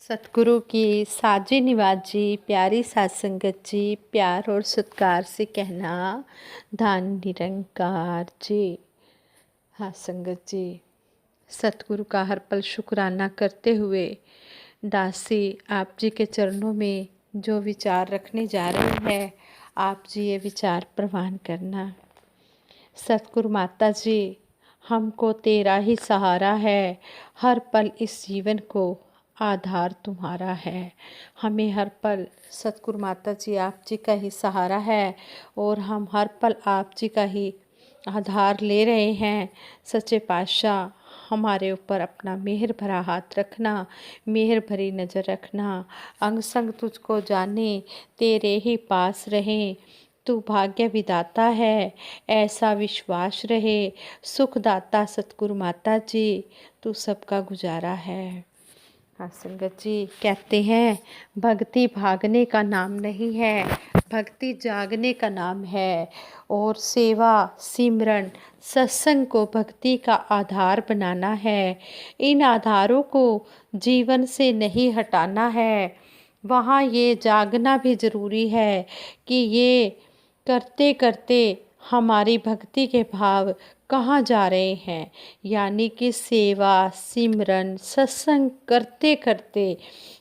सतगुरु की साजी निवाजी प्यारी साध संगत जी, प्यार और सत्कार से कहना धन निरंकार जी। हाँ संगत जी, सतगुरु का हर पल शुक्राना करते हुए दासी आप जी के चरणों में जो विचार रखने जा रहे हैं, आप जी ये विचार प्रवान करना। सतगुरु माता जी, हमको तेरा ही सहारा है, हर पल इस जीवन को आधार तुम्हारा है। हमें हर पल सतगुरु माता जी आप जी का ही सहारा है और हम हर पल आप जी का ही आधार ले रहे हैं। सच्चे पातशाह हमारे ऊपर अपना मेहर भरा हाथ रखना, मेहर भरी नज़र रखना। अंग संग तुझको जाने, तेरे ही पास रहें। तू भाग्य विदाता है, ऐसा विश्वास रहे। सुखदाता सतगुरु माता जी, तू सबका गुजारा है। हाँ संगत जी, कहते हैं भक्ति भागने का नाम नहीं है, भक्ति जागने का नाम है। और सेवा सिमरन सत्संग को भक्ति का आधार बनाना है। इन आधारों को जीवन से नहीं हटाना है। वहाँ ये जागना भी ज़रूरी है कि ये करते करते हमारी भक्ति के भाव कहाँ जा रहे हैं। यानी कि सेवा सिमरन सत्संग करते करते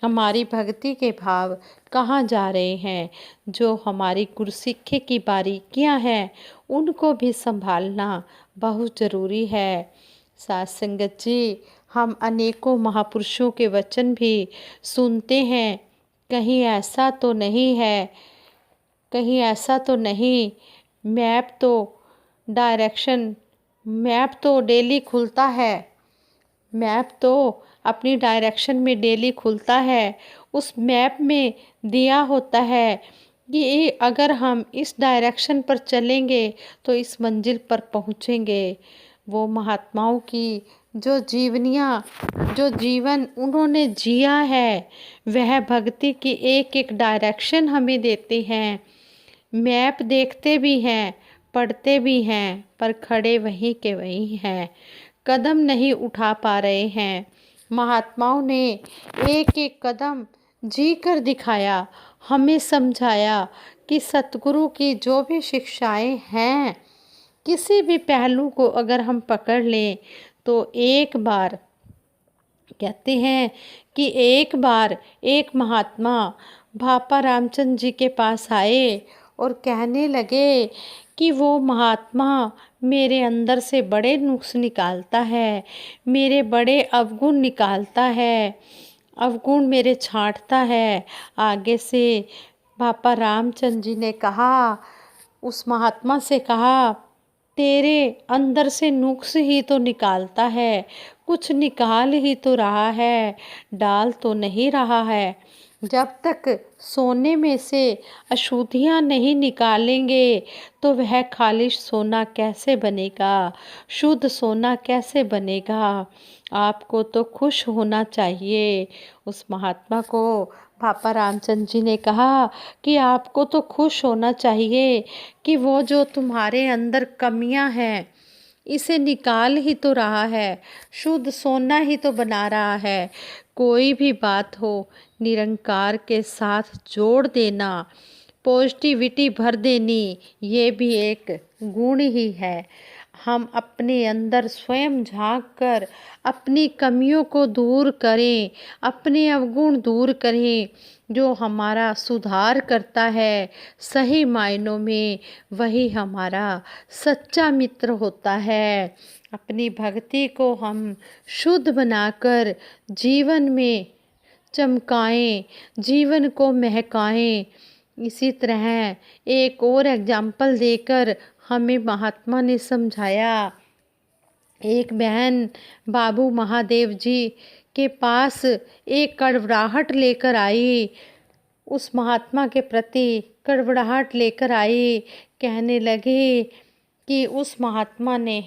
हमारी भक्ति के भाव कहाँ जा रहे हैं। जो हमारी गुरसिक्खे की बारीकियाँ हैं, उनको भी संभालना बहुत ज़रूरी है। साध संगत जी, हम अनेकों महापुरुषों के वचन भी सुनते हैं। कहीं ऐसा तो नहीं है, कहीं ऐसा तो नहीं, मैप तो डेली खुलता है, मैप तो अपनी डायरेक्शन में डेली खुलता है। उस मैप में दिया होता है कि अगर हम इस डायरेक्शन पर चलेंगे तो इस मंजिल पर पहुँचेंगे। वो महात्माओं की जो जीवन उन्होंने जिया है, वह भक्ति की एक एक डायरेक्शन हमें देते हैं। मैप देखते भी हैं, पढ़ते भी हैं, पर खड़े वहीं के वहीं हैं, कदम नहीं उठा पा रहे हैं। महात्माओं ने एक एक कदम जी कर दिखाया, हमें समझाया कि सतगुरु की जो भी शिक्षाएं हैं, किसी भी पहलू को अगर हम पकड़ लें तो एक बार कहते हैं कि एक बार एक महात्मा भापा रामचंद्र जी के पास आए और कहने लगे कि वो महात्मा मेरे अंदर से बड़े नुक्स निकालता है, मेरे बड़े अवगुण निकालता है, अवगुण मेरे छांटता है। आगे से भापा रामचंद्र जी ने कहा, उस महात्मा से कहा, तेरे अंदर से नुक्स ही तो निकालता है, कुछ निकाल ही तो रहा है, डाल तो नहीं रहा है। जब तक सोने में से अशुद्धियाँ नहीं निकालेंगे तो वह खालिश सोना कैसे बनेगा, शुद्ध सोना कैसे बनेगा। आपको तो खुश होना चाहिए। उस महात्मा को भापा रामचंद्र जी ने कहा कि आपको तो खुश होना चाहिए कि वो जो तुम्हारे अंदर कमियां हैं, इसे निकाल ही तो रहा है, शुद्ध सोना ही तो बना रहा है। कोई भी बात हो, निरंकार के साथ जोड़ देना, पॉजिटिविटी भर देनी, ये भी एक गुण ही है। हम अपने अंदर स्वयं झांक कर अपनी कमियों को दूर करें, अपने अवगुण दूर करें। जो हमारा सुधार करता है, सही मायनों में वही हमारा सच्चा मित्र होता है। अपनी भक्ति को हम शुद्ध बनाकर जीवन में चमकाएं, जीवन को महकाएं। इसी तरह एक और एग्जाम्पल देकर हमें महात्मा ने समझाया। एक बहन बाबू महादेव जी के पास एक कड़वाहट लेकर आई, उस महात्मा के प्रति कड़वाहट लेकर आई। कहने लगे कि उस महात्मा ने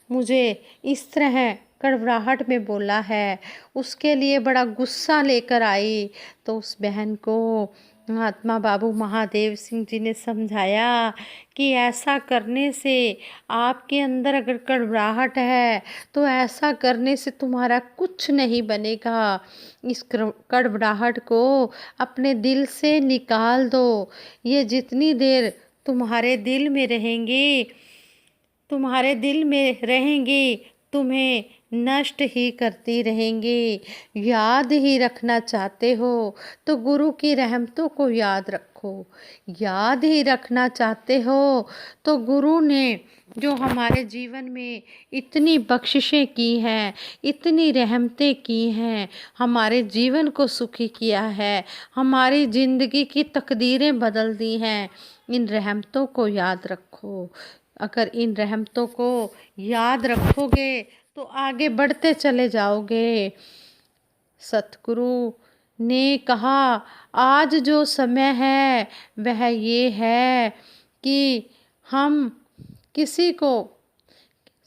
मुझे इस तरह कड़वाहट में बोला है, उसके लिए बड़ा गुस्सा लेकर आई। तो उस बहन को महात्मा बाबू महादेव सिंह जी ने समझाया कि ऐसा करने से आपके अंदर अगर कड़वाहट है तो ऐसा करने से तुम्हारा कुछ नहीं बनेगा। इस कड़वाहट को अपने दिल से निकाल दो। ये जितनी देर तुम्हारे दिल में रहेंगी तुम्हें नष्ट ही करती रहेंगी। याद ही रखना चाहते हो तो गुरु की रहमतों को याद रखो। याद ही रखना चाहते हो तो गुरु ने जो हमारे जीवन में इतनी बख्शिशें की हैं, इतनी रहमतें की हैं, हमारे जीवन को सुखी किया है, हमारी ज़िंदगी की तकदीरें बदल दी हैं, इन रहमतों को याद रखो। अगर इन रहमतों को याद रखोगे तो आगे बढ़ते चले जाओगे। सतगुरु ने कहा आज जो समय है वह ये है कि हम किसी को,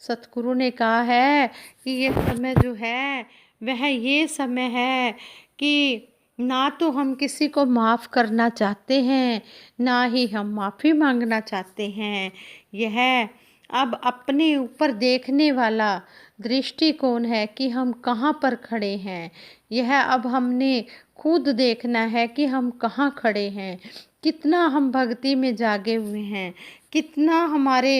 सतगुरु ने कहा है कि ये समय जो है वह ये समय है कि ना तो हम किसी को माफ़ करना चाहते हैं, ना ही हम माफ़ी मांगना चाहते हैं। यह अब अपने ऊपर देखने वाला दृष्टिकोण है कि हम कहाँ पर खड़े हैं। यह अब हमने खुद देखना है कि हम कहाँ खड़े हैं, कितना हम भक्ति में जागे हुए हैं, कितना हमारे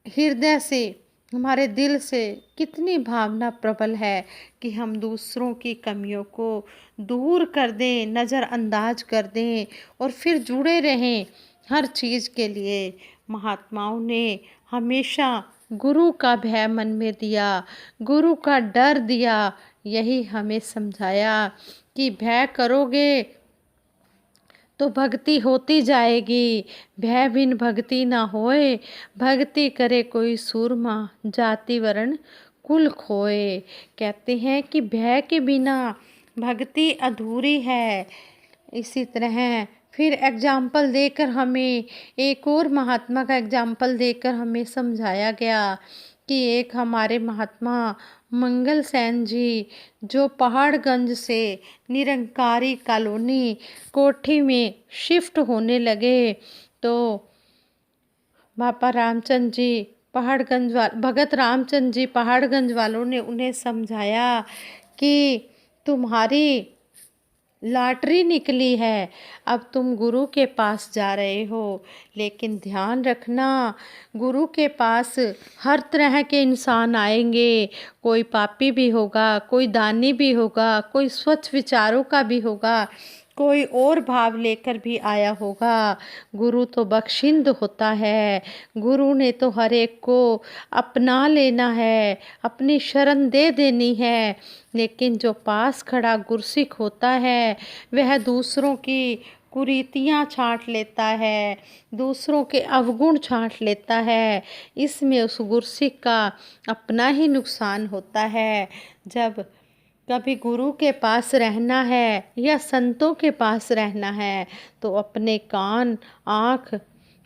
हृदय से, हमारे दिल से कितनी भावना प्रबल है कि हम दूसरों की कमियों को दूर कर दें, नज़रअंदाज कर दें और फिर जुड़े रहें हर चीज़ के लिए। महात्माओं ने हमेशा गुरु का भय मन में दिया, गुरु का डर दिया, यही हमें समझाया कि भय करोगे तो भक्ति होती जाएगी। भय बिन भक्ति ना होए, भक्ति करे कोई सूरमा, जाति वर्ण कुल खोए। कहते हैं कि भय के बिना भक्ति अधूरी है। इसी तरह फिर एग्जाम्पल देकर हमें, एक और महात्मा का एग्जाम्पल देकर हमें समझाया गया कि एक हमारे महात्मा मंगल सेन जी जो पहाड़गंज से निरंकारी कॉलोनी कोठी में शिफ्ट होने लगे तो बाबा रामचंद जी भगत रामचंद जी पहाड़गंज वालों ने उन्हें समझाया कि तुम्हारी लॉटरी निकली है, अब तुम गुरु के पास जा रहे हो, लेकिन ध्यान रखना गुरु के पास हर तरह के इंसान आएंगे। कोई पापी भी होगा, कोई दानी भी होगा, कोई स्वच्छ विचारों का भी होगा, कोई और भाव लेकर भी आया होगा। गुरु तो बख्शिंद होता है, गुरु ने तो हर एक को अपना लेना है, अपनी शरण दे देनी है। लेकिन जो पास खड़ा गुरसिख होता है वह दूसरों की कुरीतियाँ छांट लेता है, दूसरों के अवगुण छांट लेता है। इसमें उस गुरसिख का अपना ही नुकसान होता है। जब कभी गुरु के पास रहना है या संतों के पास रहना है तो अपने कान आँख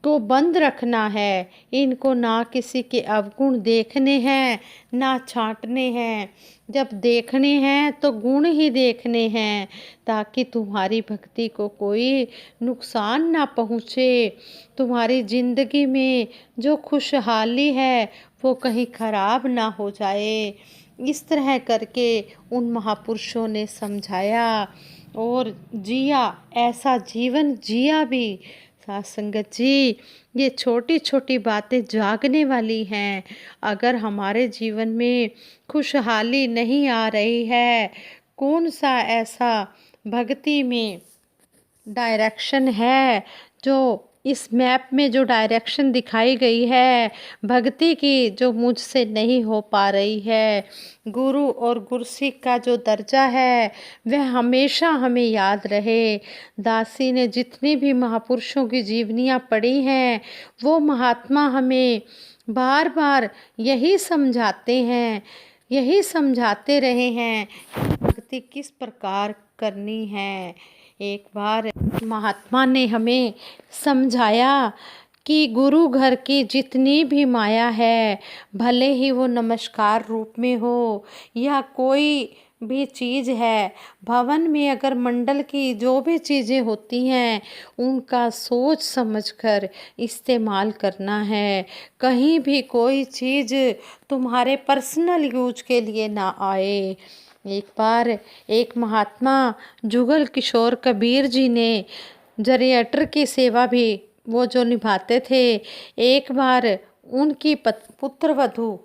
को बंद रखना है। इनको ना किसी के अवगुण देखने हैं ना छांटने हैं। जब देखने हैं तो गुण ही देखने हैं, ताकि तुम्हारी भक्ति को कोई नुकसान ना पहुँचे। तुम्हारी ज़िंदगी में जो खुशहाली है वो कहीं खराब ना हो जाए। इस तरह करके उन महापुरुषों ने समझाया और जिया, ऐसा जीवन जिया भी। साथ संगत जी, ये छोटी छोटी बातें जागने वाली हैं। अगर हमारे जीवन में खुशहाली नहीं आ रही है, कौन सा ऐसा भक्ति में डायरेक्शन है जो इस मैप में जो डायरेक्शन दिखाई गई है भक्ति की, जो मुझसे नहीं हो पा रही है। गुरु और गुरसिख का जो दर्जा है वह हमेशा हमें याद रहे। दासी ने जितनी भी महापुरुषों की जीवनियाँ पढ़ी हैं वो महात्मा हमें बार बार यही समझाते हैं, यही समझाते रहे हैं भक्ति किस प्रकार करनी है। एक बार महात्मा ने हमें समझाया कि गुरु घर की जितनी भी माया है, भले ही वो नमस्कार रूप में हो या कोई भी चीज़ है। भवन में अगर मंडल की जो भी चीज़ें होती हैं उनका सोच समझकर इस्तेमाल करना है। कहीं भी कोई चीज़ तुम्हारे पर्सनल यूज के लिए ना आए। एक बार एक महात्मा जुगल किशोर कबीर जी ने जरिएटर की सेवा भी वो जो निभाते थे, एक बार उनकी पुत्रवधू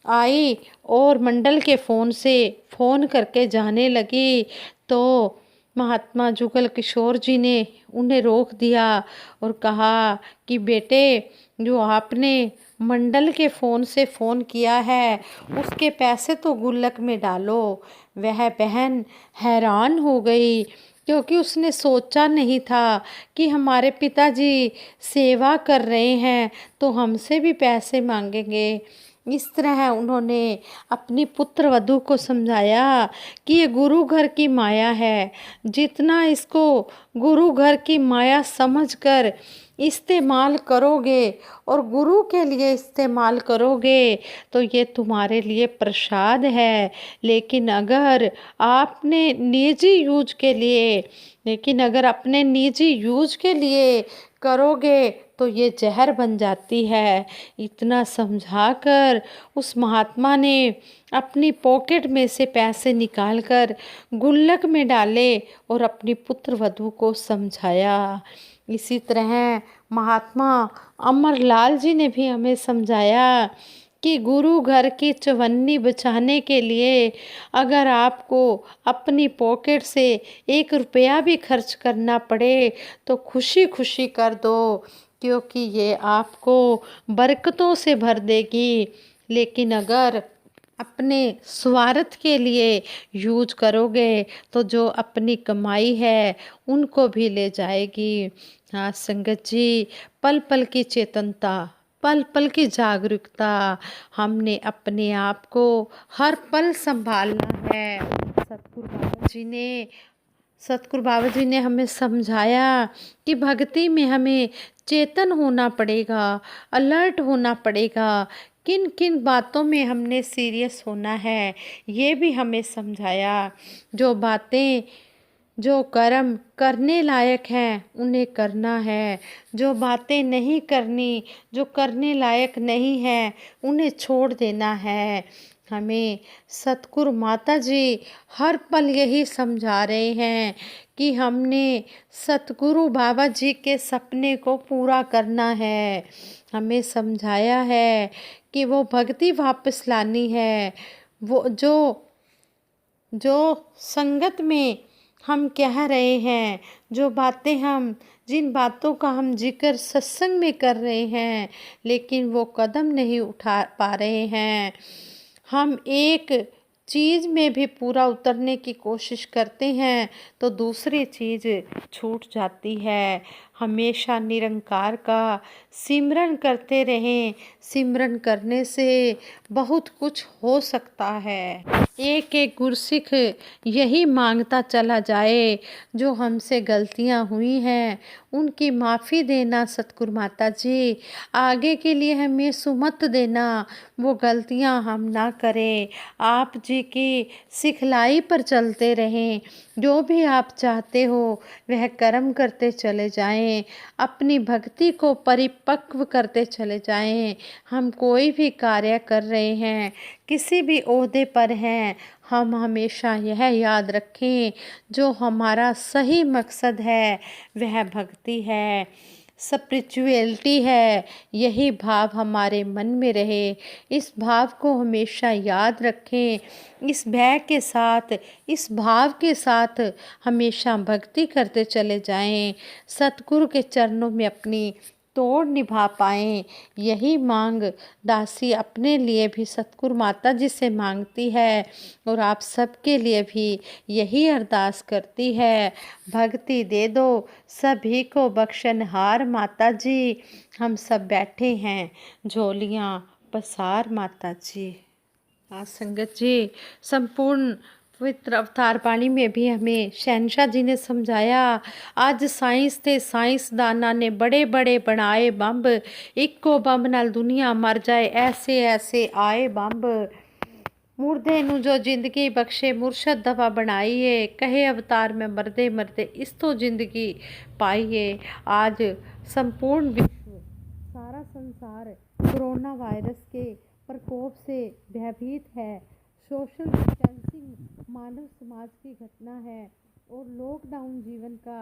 आई और मंडल के फ़ोन से फ़ोन करके जाने लगी, तो महात्मा जुगल किशोर जी ने उन्हें रोक दिया और कहा कि बेटे, जो आपने मंडल के फ़ोन से फ़ोन किया है उसके पैसे तो गुल्लक में डालो। वह बहन हैरान हो गई, क्योंकि उसने सोचा नहीं था कि हमारे पिताजी सेवा कर रहे हैं तो हमसे भी पैसे मांगेंगे। इस तरह उन्होंने अपनी पुत्रवधू को समझाया कि ये गुरु घर की माया है। जितना इसको गुरु घर की माया समझकर इस्तेमाल करोगे और गुरु के लिए इस्तेमाल करोगे तो ये तुम्हारे लिए प्रसाद है। लेकिन अगर आपने निजी यूज के लिए लेकिन अगर अपने निजी यूज के लिए करोगे तो ये जहर बन जाती है। इतना समझाकर उस महात्मा ने अपनी पॉकेट में से पैसे निकालकर गुल्लक में डाले और अपनी पुत्रवधू को समझाया। इसी तरह महात्मा अमरलाल जी ने भी हमें समझाया कि गुरु घर की चवन्नी बचाने के लिए अगर आपको अपनी पॉकेट से 1 रुपया भी खर्च करना पड़े तो खुशी खुशी कर दो, क्योंकि ये आपको बरकतों से भर देगी। लेकिन अगर अपने स्वार्थ के लिए यूज करोगे तो जो अपनी कमाई है उनको भी ले जाएगी। हाँ संगत जी, पल पल की चेतनता, पल पल की जागरूकता, हमने अपने आप को हर पल संभालना है। सतगुरु बाबा जी ने हमें समझाया कि भक्ति में हमें चेतन होना पड़ेगा, अलर्ट होना पड़ेगा। किन किन बातों में हमने सीरियस होना है ये भी हमें समझाया। जो बातें जो कर्म करने लायक हैं उन्हें करना है, जो बातें नहीं करनी, जो करने लायक नहीं है उन्हें छोड़ देना है। हमें सतगुरु माता जी हर पल यही समझा रहे हैं कि हमने सतगुरु बाबा जी के सपने को पूरा करना है। हमें समझाया है कि वो भक्ति वापस लानी है। वो जो संगत में हम कह रहे हैं, जो बातें हम जिन बातों का हम जिक्र सत्संग में कर रहे हैं लेकिन वो कदम नहीं उठा पा रहे हैं, हम एक चीज़ में भी पूरा उतरने की कोशिश करते हैं तो दूसरी चीज़ छूट जाती है। हमेशा निरंकार का सिमरन करते रहें। सिमरन करने से बहुत कुछ हो सकता है। एक एक गुरसिख यही मांगता चला जाए, जो हमसे गलतियां हुई हैं उनकी माफ़ी देना सतगुरु माता जी। आगे के लिए हमें सुमत देना, वो गलतियां हम ना करें। आप जी की सिखलाई पर चलते रहें। जो भी आप चाहते हो वह कर्म करते चले जाएं, अपनी भक्ति को परिपक्व करते चले जाएं। हम कोई भी कार्य कर रहे हैं, किसी भी ओहदे पर हैं, हम हमेशा यह याद रखें जो हमारा सही मकसद है वह भक्ति है, स्पिरिचुअलिटी है। यही भाव हमारे मन में रहे। इस भाव को हमेशा याद रखें। इस भय के साथ, इस भाव के साथ हमेशा भक्ति करते चले जाएं। सतगुरु के चरणों में अपनी तोड़ निभा पाएं। यही मांग दासी अपने लिए भी सतगुरु माता जी से मांगती है और आप सबके लिए भी यही अरदास करती है। भक्ति दे दो सभी को बख्शनहार माता जी। हम सब बैठे हैं झोलियाँ पसार माता जी। हाँ संगत जी, संपूर्ण पवित्र अवतार बाणी में भी हमें शहनशाह जी ने समझाया। आज साइंस ते साइंसदाना ने बड़े बड़े बनाए बंब, इको बंब नाल दुनिया मर जाए, ऐसे ऐसे आए बंब। मुर्दे नु जो जिंदगी बख्शे मुर्शद दवा बनाइए, कहे अवतार में मरदे मरदे इस तो जिंदगी पाइए। आज संपूर्ण विश्व, सारा संसार कोरोना वायरस के प्रकोप से भयभीत है। सोशल डिस्टेंसिंग मानव समाज की घटना है और लॉकडाउन जीवन का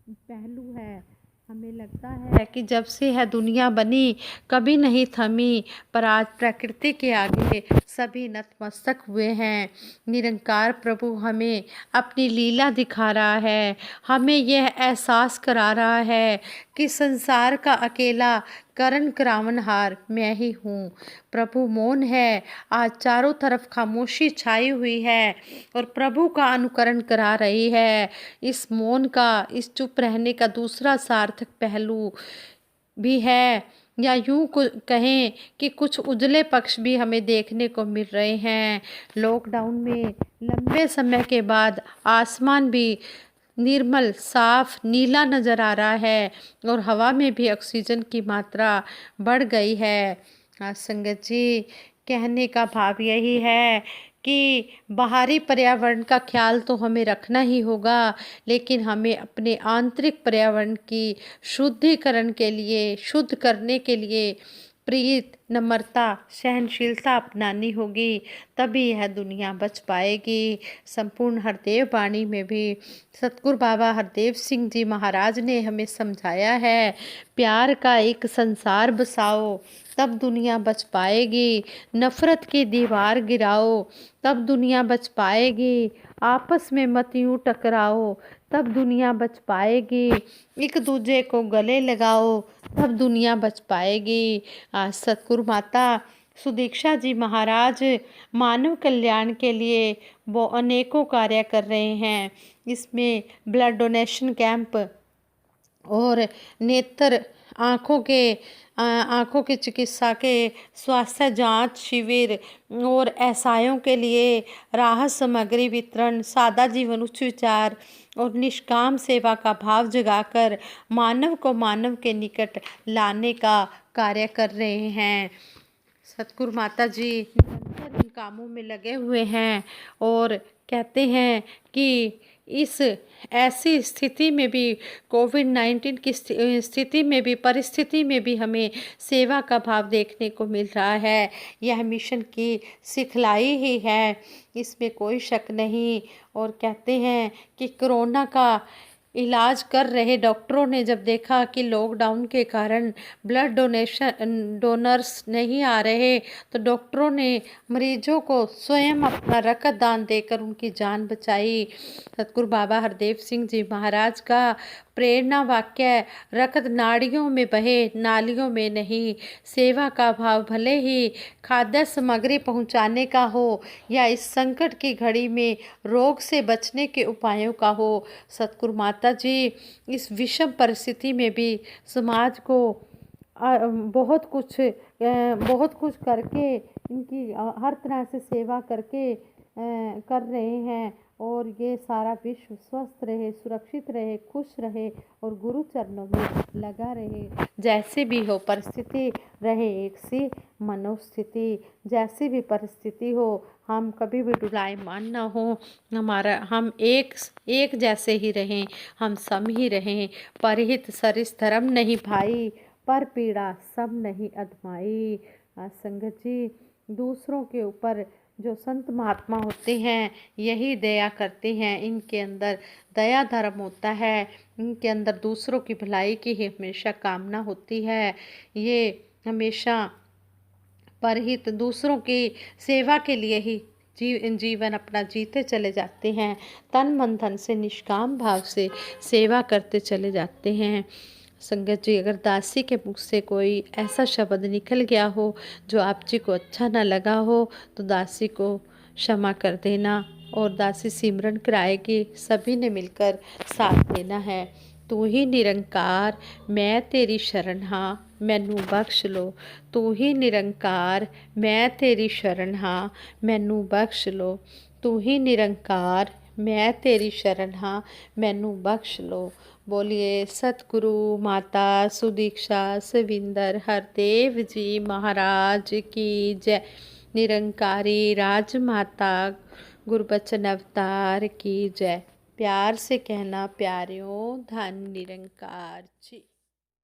पहलू है। हमें लगता है कि जब से यह दुनिया बनी कभी नहीं थमी, पर आज प्रकृति के आगे सभी नतमस्तक हुए हैं। निरंकार प्रभु हमें अपनी लीला दिखा रहा है, हमें यह एहसास करा रहा है कि संसार का अकेला करण करावनहार मैं ही हूँ। प्रभु मौन है, आज चारों तरफ खामोशी छाई हुई है और प्रभु का अनुकरण करा रही है। इस मौन का, इस चुप रहने का दूसरा सार्थक पहलू भी है, या यूं कहें कि कुछ उजले पक्ष भी हमें देखने को मिल रहे हैं। लॉकडाउन में लंबे समय के बाद आसमान भी निर्मल साफ नीला नज़र आ रहा है और हवा में भी ऑक्सीजन की मात्रा बढ़ गई है। संगत जी, कहने का भाव यही है कि बाहरी पर्यावरण का ख्याल तो हमें रखना ही होगा, लेकिन हमें अपने आंतरिक पर्यावरण की शुद्धिकरण के लिए, शुद्ध करने के लिए प्रीत, नम्रता, सहनशीलता अपनानी होगी, तभी यह दुनिया बच पाएगी। संपूर्ण हरदेव वाणी में भी सतगुरु बाबा हरदेव सिंह जी महाराज ने हमें समझाया है, प्यार का एक संसार बसाओ तब दुनिया बच पाएगी, नफरत की दीवार गिराओ तब दुनिया बच पाएगी, आपस में मत यूं टकराओ तब दुनिया बच पाएगी, एक दूजे को गले लगाओ तब दुनिया बच पाएगी। आज सतगुरु माता सुदीक्षा जी महाराज मानव कल्याण के लिए वो अनेकों कार्य कर रहे हैं। इसमें ब्लड डोनेशन कैंप और नेत्र आँखों की चिकित्सा के स्वास्थ्य जांच शिविर और ऐसाइयों के लिए राहत सामग्री वितरण, सादा जीवन उच्च विचार और निष्काम सेवा का भाव जगाकर मानव को मानव के निकट लाने का कार्य कर रहे हैं। सतगुरु माता जी निरंतर इन कामों में लगे हुए हैं और कहते हैं कि इस ऐसी स्थिति में भी, कोविड-19 की स्थिति में भी, परिस्थिति में भी हमें सेवा का भाव देखने को मिल रहा है। यह मिशन की सिखलाई ही है, इसमें कोई शक नहीं। और कहते हैं कि कोरोना का इलाज कर रहे डॉक्टरों ने जब देखा कि लॉकडाउन के कारण ब्लड डोनर्स नहीं आ रहे, तो डॉक्टरों ने मरीजों को स्वयं अपना रक्त दान देकर उनकी जान बचाई। सतगुरु बाबा हरदेव सिंह जी महाराज का प्रेरणा वाक्य, रक्त नाड़ियों में बहे नालियों में नहीं। सेवा का भाव भले ही खाद्य सामग्री पहुंचाने का हो या इस संकट की घड़ी में रोग से बचने के उपायों का हो, सतगुरु माता जी इस विषम परिस्थिति में भी समाज को बहुत कुछ करके इनकी हर तरह से सेवा करके कर रहे हैं। और ये सारा विश्व स्वस्थ रहे, सुरक्षित रहे, खुश रहे और गुरु चरणों में लगा रहे। जैसे भी हो परिस्थिति रहे, एक सी मनोस्थिति, जैसी भी परिस्थिति हो, हम कभी भी डुलायमान ना हो, हम एक जैसे ही रहें, हम सम ही रहें। परहित सरिस धर्म नहीं भाई, पर पीड़ा सब नहीं अधमाई। संगत जी, दूसरों के ऊपर जो संत महात्मा होते हैं यही दया करते हैं, इनके अंदर दया धर्म होता है, इनके अंदर दूसरों की भलाई की ही हमेशा कामना होती है। ये हमेशा परहित दूसरों की सेवा के लिए ही जीवन अपना जीते चले जाते हैं, तन मन धन से निष्काम भाव से सेवा करते चले जाते हैं। संगत जी, अगर दासी के मुख से कोई ऐसा शब्द निकल गया हो जो आप जी को अच्छा ना लगा हो, तो दासी को क्षमा कर देना और दासी सिमरन कराएगी, सभी ने मिलकर साथ देना है। तू ही निरंकार मैं तेरी शरण हाँ, मैनू बख्श लो। तू ही निरंकार मैं तेरी शरण हाँ, मैनू बख्श लो। तू ही निरंकार मैं तेरी शरण हाँ, मैनू बख्श लो। बोलिए सतगुरु माता सुदीक्षा सविंदर हरदेव जी महाराज की जय। निरंकारी राजमाता गुरबचन अवतार की जय। प्यार से कहना प्यारियों, धन निरंकार जी।